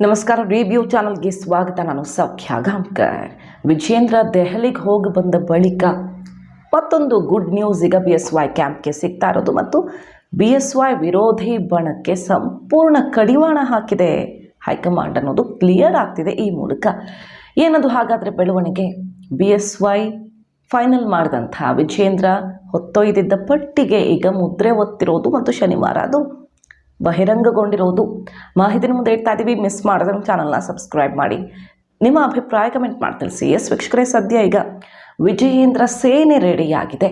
ನಮಸ್ಕಾರ. ರಿವ್ಯೂ ಚಾನಲ್ಗೆ ಸ್ವಾಗತ. ನಾನು ಸೌಖ್ಯ ಗಾಂವ್ಕರ್. ವಿಜೇಂದ್ರ ದೆಹಲಿಗೆ ಹೋಗಿ ಬಂದ ಬಳಿಕ ಮತ್ತೊಂದು ಗುಡ್ ನ್ಯೂಸ್ ಈಗ BSY ಕ್ಯಾಂಪ್ಗೆ ಸಿಗ್ತಾ ಇರೋದು ಮತ್ತು BSY ವಿರೋಧಿ ಬಣಕ್ಕೆ ಸಂಪೂರ್ಣ ಕಡಿವಾಣ ಹಾಕಿದೆ ಹೈಕಮಾಂಡ್ ಅನ್ನೋದು ಕ್ಲಿಯರ್ ಆಗ್ತಿದೆ ಈ ಮೂಲಕ. ಏನದು ಹಾಗಾದರೆ ಬೆಳವಣಿಗೆ? BSY ಫೈನಲ್ ಮಾಡಿದಂಥ ವಿಜೇಂದ್ರ ಹೊತ್ತೊಯ್ದಿದ್ದ ಪಟ್ಟಿಗೆ ಈಗ ಮುದ್ರೆ ಒತ್ತಿರೋದು ಮತ್ತು ಶನಿವಾರ ಅದು ಬಹಿರಂಗಗೊಂಡಿರೋದು ಮಾಹಿತಿನ ಮುಂದೆ ಇಡ್ತಾ ಇದ್ದೀವಿ. ಮಿಸ್ ಮಾಡಿದ್ರೆ ಚಾನಲ್ನ ಸಬ್ಸ್ಕ್ರೈಬ್ ಮಾಡಿ, ನಿಮ್ಮ ಅಭಿಪ್ರಾಯ ಕಮೆಂಟ್ ಮಾಡಿ ತಿಳಿಸಿ. ವೀಕ್ಷಕರೇ, ಸದ್ಯ ಈಗ ವಿಜಯೇಂದ್ರ ಸೇನೆ ರೆಡಿಯಾಗಿದೆ.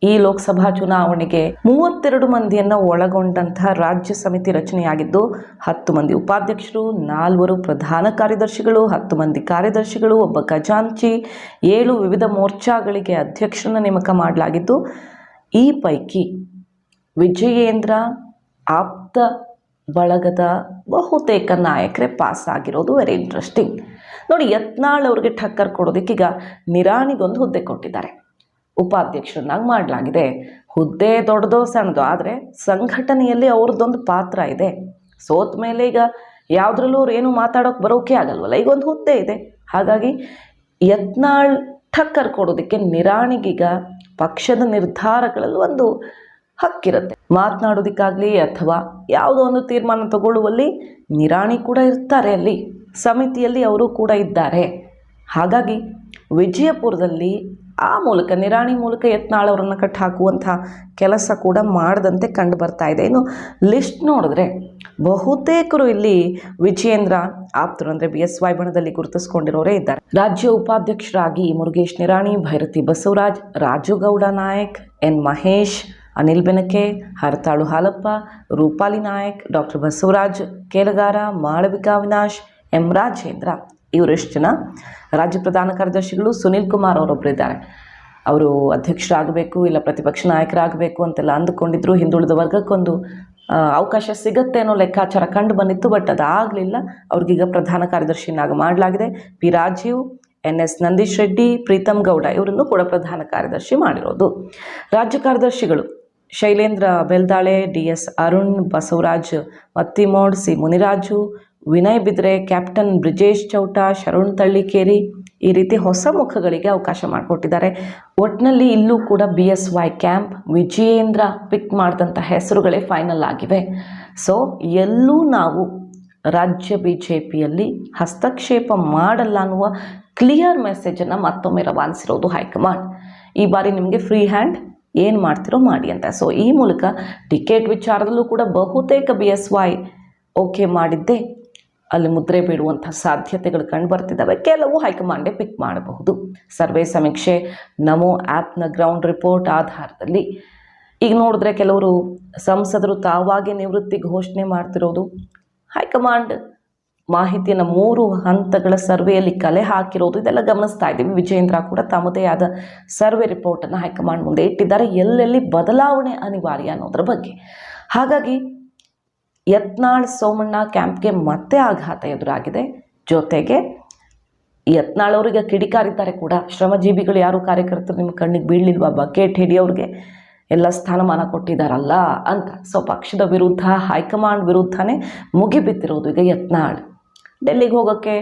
ಈ ಲೋಕಸಭಾ ಚುನಾವಣೆಗೆ 32 ಮಂದಿಯನ್ನು ಒಳಗೊಂಡಂತಹ ರಾಜ್ಯ ಸಮಿತಿ ರಚನೆಯಾಗಿದ್ದು 10 ಮಂದಿ ಉಪಾಧ್ಯಕ್ಷರು, 4 ಪ್ರಧಾನ ಕಾರ್ಯದರ್ಶಿಗಳು, 10 ಮಂದಿ ಕಾರ್ಯದರ್ಶಿಗಳು, ಒಬ್ಬ ಖಜಾಂಚಿ, 7 ವಿವಿಧ ಮೋರ್ಚಾಗಳಿಗೆ ಅಧ್ಯಕ್ಷರನ್ನು ನೇಮಕ ಮಾಡಲಾಗಿದ್ದು, ಈ ಪೈಕಿ ವಿಜಯೇಂದ್ರ ಆಪ್ತ ಬಳಗದ ಬಹುತೇಕ ನಾಯಕರೇ ಪಾಸ್ ಆಗಿರೋದು ವೆರಿ ಇಂಟ್ರೆಸ್ಟಿಂಗ್. ನೋಡಿ, ಯತ್ನಾಳ್ ಅವ್ರಿಗೆ ಟಕ್ಕರ್ ಕೊಡೋದಕ್ಕೀಗ ನಿರಾಣಿಗೊಂದು ಹುದ್ದೆ ಕೊಟ್ಟಿದ್ದಾರೆ, ಉಪಾಧ್ಯಕ್ಷರನ್ನಾಗಿ ಮಾಡಲಾಗಿದೆ. ಹುದ್ದೆ ದೊಡ್ಡದೋ ಸಣ್ಣದೋ, ಆದರೆ ಸಂಘಟನೆಯಲ್ಲಿ ಅವ್ರದ್ದೊಂದು ಪಾತ್ರ ಇದೆ. ಸೋತ ಮೇಲೆ ಈಗ ಯಾವುದ್ರಲ್ಲೂ ಅವ್ರು ಏನು ಮಾತಾಡೋಕೆ ಬರೋಕೆ ಆಗಲ್ವಲ್ಲ, ಈಗ ಒಂದು ಹುದ್ದೆ ಇದೆ. ಹಾಗಾಗಿ ಯತ್ನಾಳ್ ಟಕ್ಕರ್ ಕೊಡೋದಕ್ಕೆ ನಿರಾಣಿಗೀಗ ಪಕ್ಷದ ನಿರ್ಧಾರಗಳಲ್ಲಿ ಒಂದು ಹಕ್ಕಿರುತ್ತೆ. ಮಾತನಾಡೋದಕ್ಕಾಗಲಿ ಅಥವಾ ಯಾವುದೋ ಒಂದು ತೀರ್ಮಾನ ತಗೊಳ್ಳುವಲ್ಲಿ ನಿರಾಣಿ ಕೂಡ ಇರ್ತಾರೆ, ಅಲ್ಲಿ ಸಮಿತಿಯಲ್ಲಿ ಅವರು ಕೂಡ ಇದ್ದಾರೆ. ಹಾಗಾಗಿ ವಿಜಯಪುರದಲ್ಲಿ ಆ ಮೂಲಕ ನಿರಾಣಿ ಮೂಲಕ ಯತ್ನಾಳ್ ಅವರನ್ನು ಕಟ್ಟಿ ಹಾಕುವಂಥ ಕೆಲಸ ಕೂಡ ಮಾಡದಂತೆ ಕಂಡು ಬರ್ತಾ ಇದೆ. ಇನ್ನು ಲಿಸ್ಟ್ ನೋಡಿದ್ರೆ ಬಹುತೇಕರು ಇಲ್ಲಿ ವಿಜಯೇಂದ್ರ ಆಪ್ತರು ಅಂದರೆ BSY ಬಣದಲ್ಲಿ ಗುರುತಿಸ್ಕೊಂಡಿರೋರೇ ಇದ್ದಾರೆ. ರಾಜ್ಯ ಉಪಾಧ್ಯಕ್ಷರಾಗಿ Murugesh Nirani, Byrathi Basavaraj, Rajugowda Nayak, N Mahesh, Anil Benake, Haratalu Halappa, Roopali Nayak, doctor Basavaraj Kelagara, Malavika Avinash, M Rajendra, ಇವರೆಷ್ಟು ಜನ ರಾಜ್ಯ ಪ್ರಧಾನ ಕಾರ್ಯದರ್ಶಿಗಳು. ಸುನಿಲ್ ಕುಮಾರ್ ಅವರೊಬ್ಬರಿದ್ದಾರೆ, ಅವರು ಅಧ್ಯಕ್ಷರಾಗಬೇಕು ಇಲ್ಲ ಪ್ರತಿಪಕ್ಷ ನಾಯಕರಾಗಬೇಕು ಅಂತೆಲ್ಲ ಅಂದುಕೊಂಡಿದ್ರು. ಹಿಂದುಳಿದ ವರ್ಗಕ್ಕೊಂದು ಅವಕಾಶ ಸಿಗುತ್ತೆ ಅನ್ನೋ ಲೆಕ್ಕಾಚಾರ ಕಂಡು ಬಂದಿತ್ತು, ಬಟ್ ಅದಾಗಲಿಲ್ಲ. ಅವ್ರಿಗೀಗ ಪ್ರಧಾನ ಕಾರ್ಯದರ್ಶಿನಾಗ ಮಾಡಲಾಗಿದೆ. P ರಾಜೀವ್, NS ನಂದೀಶ್ ರೆಡ್ಡಿ, ಪ್ರೀತಮ್ ಗೌಡ ಇವರನ್ನು ಕೂಡ ಪ್ರಧಾನ ಕಾರ್ಯದರ್ಶಿ ಮಾಡಿರೋದು. ರಾಜ್ಯ ಕಾರ್ಯದರ್ಶಿಗಳು ಶೈಲೇಂದ್ರ ಬೆಲ್ದಾಳೆ, DS ಅರುಣ್, ಬಸವರಾಜ್ ಮತ್ತಿಮೋಡ್, C ಮುನಿರಾಜು, ವಿನಯ್ ಬಿದ್ರೆ, ಕ್ಯಾಪ್ಟನ್ ಬ್ರಿಜೇಶ್ ಚೌಟ, ಶರಣ್ ತಳ್ಳಿಕೇರಿ, ಈ ರೀತಿ ಹೊಸ ಮುಖಗಳಿಗೆ ಅವಕಾಶ ಮಾಡಿಕೊಟ್ಟಿದ್ದಾರೆ. ಒಟ್ಟಿನಲ್ಲಿ ಇಲ್ಲೂ ಕೂಡ BSY ಕ್ಯಾಂಪ್ ವಿಜಯೇಂದ್ರ ಪಿಕ್ ಮಾಡಿದಂಥ ಹೆಸರುಗಳೇ ಫೈನಲ್ ಆಗಿವೆ. ಸೊ ಎಲ್ಲೂ ನಾವು ರಾಜ್ಯ BJPಯಲ್ಲಿ ಹಸ್ತಕ್ಷೇಪ ಮಾಡಲ್ಲ ಅನ್ನುವ ಕ್ಲಿಯರ್ ಮೆಸೇಜನ್ನು ಮತ್ತೊಮ್ಮೆ ರವಾನಿಸಿರೋದು ಹೈಕಮಾಂಡ್. ಈ ಬಾರಿ ನಿಮಗೆ ಫ್ರೀ ಹ್ಯಾಂಡ್, ಏನು ಮಾಡ್ತಿರೋ ಮಾಡಿ ಅಂತ. ಸೊ ಈ ಮೂಲಕ ಟಿಕೆಟ್ ವಿಚಾರದಲ್ಲೂ ಕೂಡ ಬಹುತೇಕ BSY ಓಕೆ ಮಾಡಿದ್ದೇ ಅಲ್ಲಿ ಮುದ್ರೆ ಬೀಳುವಂಥ ಸಾಧ್ಯತೆಗಳು ಕಂಡು ಬರ್ತಿದ್ದಾವೆ. ಕೆಲವು ಹೈಕಮಾಂಡೇ ಪಿಕ್ ಮಾಡಬಹುದು. ಸರ್ವೆ ಸಮೀಕ್ಷೆ, ನಮೋ ಆ್ಯಪ್ನ ಗ್ರೌಂಡ್ ರಿಪೋರ್ಟ್ ಆಧಾರದಲ್ಲಿ ಈಗ ನೋಡಿದ್ರೆ ಕೆಲವರು ಸಂಸದರು ತಾವಾಗೆ ನಿವೃತ್ತಿ ಘೋಷಣೆ ಮಾಡ್ತಿರೋದು, ಹೈಕಮಾಂಡ್ ಮಾಹಿತಿಯನ್ನು 3 ಹಂತಗಳ ಸರ್ವೆಯಲ್ಲಿ ಕಲೆ ಹಾಕಿರೋದು, ಇದೆಲ್ಲ ಗಮನಿಸ್ತಾ ಇದ್ದೀವಿ. ವಿಜಯೇಂದ್ರ ಕೂಡ ತಮ್ಮದೇ ಆದ ಸರ್ವೆ ರಿಪೋರ್ಟನ್ನು ಹೈಕಮಾಂಡ್ ಮುಂದೆ ಇಟ್ಟಿದ್ದಾರೆ, ಎಲ್ಲೆಲ್ಲಿ ಬದಲಾವಣೆ ಅನಿವಾರ್ಯ ಅನ್ನೋದ್ರ ಬಗ್ಗೆ. ಹಾಗಾಗಿ ಯತ್ನಾಳ್ ಸೋಮಣ್ಣ ಕ್ಯಾಂಪ್ಗೆ ಮತ್ತೆ ಆಘಾತ ಎದುರಾಗಿದೆ. ಜೊತೆಗೆ ಯತ್ನಾಳ್ ಅವರಿಗೆ ಕಿಡಿಕಾರಿದ್ದಾರೆ ಕೂಡ, ಶ್ರಮಜೀವಿಗಳು ಯಾರು ಕಾರ್ಯಕರ್ತರು ನಿಮ್ಮ ಕಣ್ಣಿಗೆ ಬೀಳಲಿಲ್ವಾ, ಬಕೆಟ್ ಹಿಡಿಯೋರಿಗೆ ಎಲ್ಲ ಸ್ಥಾನಮಾನ ಕೊಟ್ಟಿದ್ದಾರಲ್ಲ ಅಂತ. ಸೊ ಪಕ್ಷದ ವಿರುದ್ಧ, ಹೈಕಮಾಂಡ್ ವಿರುದ್ಧನೇ ಮುಗಿಬಿದ್ದಿರೋದು ಈಗ ಯತ್ನಾಳ್. ಡೆಲ್ಲಿಗೆ ಹೋಗೋಕ್ಕೆ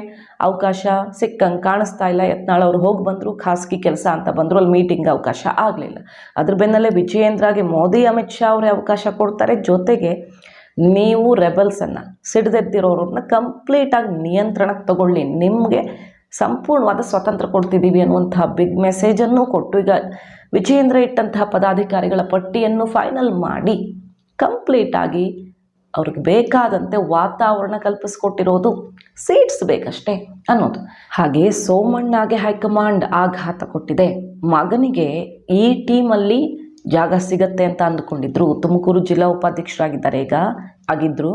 ಅವಕಾಶ ಸಿಕ್ಕಂಗೆ ಕಾಣಿಸ್ತಾ ಇಲ್ಲ. ಯತ್ನಾಳ್ ಅವರು ಹೋಗಿ ಬಂದರು, ಖಾಸಗಿ ಕೆಲಸ ಅಂತ ಬಂದರು, ಅಲ್ಲಿ ಮೀಟಿಂಗ್ ಅವಕಾಶ ಆಗಲಿಲ್ಲ. ಅದ್ರ ಬೆನ್ನಲ್ಲೇ ವಿಜಯೇಂದ್ರಗೆ ಮೋದಿ ಅಮಿತ್ ಶಾ ಅವರೇ ಅವಕಾಶ ಕೊಡ್ತಾರೆ. ಜೊತೆಗೆ ನೀವು ರೆಬಲ್ಸನ್ನು ಸಿಡಿದೆದ್ದಿರೋರನ್ನ ಕಂಪ್ಲೀಟಾಗಿ ನಿಯಂತ್ರಣಕ್ಕೆ ತಗೊಳ್ಳಿ, ನಿಮಗೆ ಸಂಪೂರ್ಣವಾದ ಸ್ವಾತಂತ್ರ್ಯ ಕೊಡ್ತಿದ್ದೀವಿ ಅನ್ನುವಂಥ ಬಿಗ್ ಮೆಸೇಜನ್ನು ಕೊಟ್ಟು ಈಗ ವಿಜಯೇಂದ್ರ ಇಟ್ಟಂತಹ ಪದಾಧಿಕಾರಿಗಳ ಪಟ್ಟಿಯನ್ನು ಫೈನಲ್ ಮಾಡಿ ಕಂಪ್ಲೀಟಾಗಿ ಅವ್ರಿಗೆ ಬೇಕಾದಂತೆ ವಾತಾವರಣ ಕಲ್ಪಿಸ್ಕೊಟ್ಟಿರೋದು. ಸೀಟ್ಸ್ ಬೇಕಷ್ಟೇ ಅನ್ನೋದು. ಹಾಗೆ ಸೋಮಣ್ಣಗೆ ಹೈಕಮಾಂಡ್ ಆಘಾತ ಕೊಟ್ಟಿದೆ. ಮಗನಿಗೆ ಈ ಟೀಮಲ್ಲಿ ಜಾಗ ಸಿಗತ್ತೆ ಅಂತ ಅಂದುಕೊಂಡಿದ್ರು. ತುಮಕೂರು ಜಿಲ್ಲಾ ಉಪಾಧ್ಯಕ್ಷರಾಗಿದ್ದಾರೆ ಈಗ ಆಗಿದ್ದರು.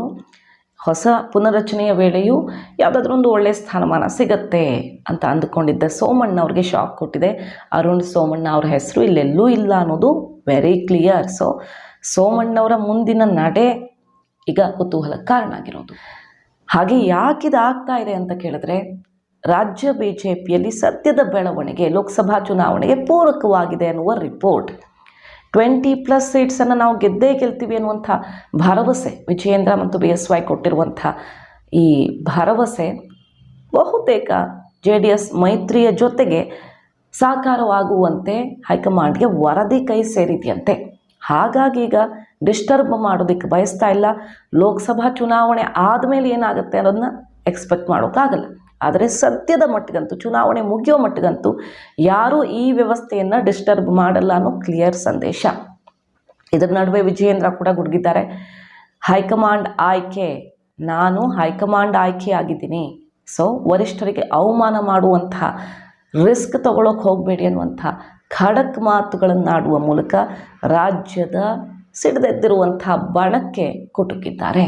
ಹೊಸ ಪುನರಚನೆಯ ವೇಳೆಯೂ ಯಾವುದಾದ್ರೂ ಒಂದು ಒಳ್ಳೆಯ ಸ್ಥಾನಮಾನ ಸಿಗತ್ತೆ ಅಂತ ಅಂದುಕೊಂಡಿದ್ದ ಸೋಮಣ್ಣ ಅವ್ರಿಗೆ ಶಾಕ್ ಕೊಟ್ಟಿದೆ. ಅರುಣ್ ಸೋಮಣ್ಣ ಅವ್ರ ಹೆಸರು ಇಲ್ಲೆಲ್ಲೂ ಇಲ್ಲ ಅನ್ನೋದು ವೆರಿ ಕ್ಲಿಯರ್. ಸೊ ಸೋಮಣ್ಣವರ ಮುಂದಿನ ನಡೆ ಈಗ ಕುತೂಹಲಕ್ಕೆ ಕಾರಣ ಆಗಿರೋದು. ಹಾಗೆ ಯಾಕಿದು ಆಗ್ತಾ ಇದೆ ಅಂತ ಕೇಳಿದ್ರೆ, ರಾಜ್ಯ BJPಯಲ್ಲಿ ಸದ್ಯದ ಬೆಳವಣಿಗೆ ಲೋಕಸಭಾ ಚುನಾವಣೆಗೆ ಪೂರಕವಾಗಿದೆ ಅನ್ನುವ ರಿಪೋರ್ಟ್. 20+ ಸೀಟ್ಸನ್ನು ನಾವು ಗೆದ್ದೇ ಗೆಲ್ತೀವಿ ಅನ್ನುವಂಥ ಭರವಸೆ ವಿಜಯೇಂದ್ರ ಮತ್ತು BSY ಕೊಟ್ಟಿರುವಂಥ ಈ ಭರವಸೆ ಬಹುತೇಕ JDS ಮೈತ್ರಿಯ ಜೊತೆಗೆ ಸಾಕಾರವಾಗುವಂತೆ ಹೈಕಮಾಂಡ್ಗೆ ವರದಿ ಕೈ ಸೇರಿದೆಯಂತೆ. ಹಾಗಾಗಿ ಈಗ ಡಿಸ್ಟರ್ಬ್ ಮಾಡೋದಕ್ಕೆ ಬಯಸ್ತಾ ಇಲ್ಲ. ಲೋಕಸಭಾ ಚುನಾವಣೆ ಆದಮೇಲೆ ಏನಾಗುತ್ತೆ ಅನ್ನೋದನ್ನ ಎಕ್ಸ್ಪೆಕ್ಟ್ ಮಾಡೋಕ್ಕಾಗಲ್ಲ. ಆದರೆ ಸದ್ಯದ ಮಟ್ಟಿಗಂತೂ, ಚುನಾವಣೆ ಮುಗಿಯೋ ಮಟ್ಟಿಗಂತೂ ಯಾರೂ ಈ ವ್ಯವಸ್ಥೆಯನ್ನು ಡಿಸ್ಟರ್ಬ್ ಮಾಡಲ್ಲ ಅನ್ನೋ ಕ್ಲಿಯರ್ ಸಂದೇಶ. ಇದರ ನಡುವೆ ವಿಜಯೇಂದ್ರ ಕೂಡ ಗುಡುಗಿದ್ದಾರೆ. ಹೈಕಮಾಂಡ್ ಆಯ್ಕೆ, ನಾನು ಹೈಕಮಾಂಡ್ ಆಯ್ಕೆ ಆಗಿದ್ದೀನಿ, ಸೊ ವರಿಷ್ಠರಿಗೆ ಅವಮಾನ ಮಾಡುವಂತಹ ರಿಸ್ಕ್ ತಗೊಳ್ಳೋಕೆ ಹೋಗಬೇಡಿ ಅನ್ನುವಂಥ ಖಡಕ್ ಮಾತುಗಳನ್ನಾಡುವ ಮೂಲಕ ರಾಜ್ಯದ ಸಿಡಿದೆದ್ದಿರುವಂಥ ಬಣಕ್ಕೆ ಕುಟುಕಿದ್ದಾರೆ.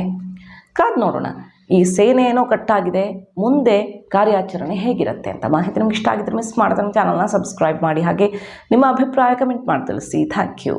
ಕಾದ್ ನೋಡೋಣ, ಈ ಸೇನೆ ಏನೋ ಕಟ್ಟಾಗಿದೆ, ಮುಂದೆ ಕಾರ್ಯಾಚರಣೆ ಹೇಗಿರುತ್ತೆ ಅಂತ. ಮಾಹಿತಿ ನಿಮ್ಗೆ ಇಷ್ಟ ಆಗಿದ್ರೆ ಮಿಸ್ ಮಾಡಿದ್ರೆ ಚಾನಲ್ನ ಸಬ್ಸ್ಕ್ರೈಬ್ ಮಾಡಿ, ಹಾಗೆ ನಿಮ್ಮ ಅಭಿಪ್ರಾಯ ಕಮೆಂಟ್ ಮಾಡಿ ತಿಳಿಸಿ. Thank you.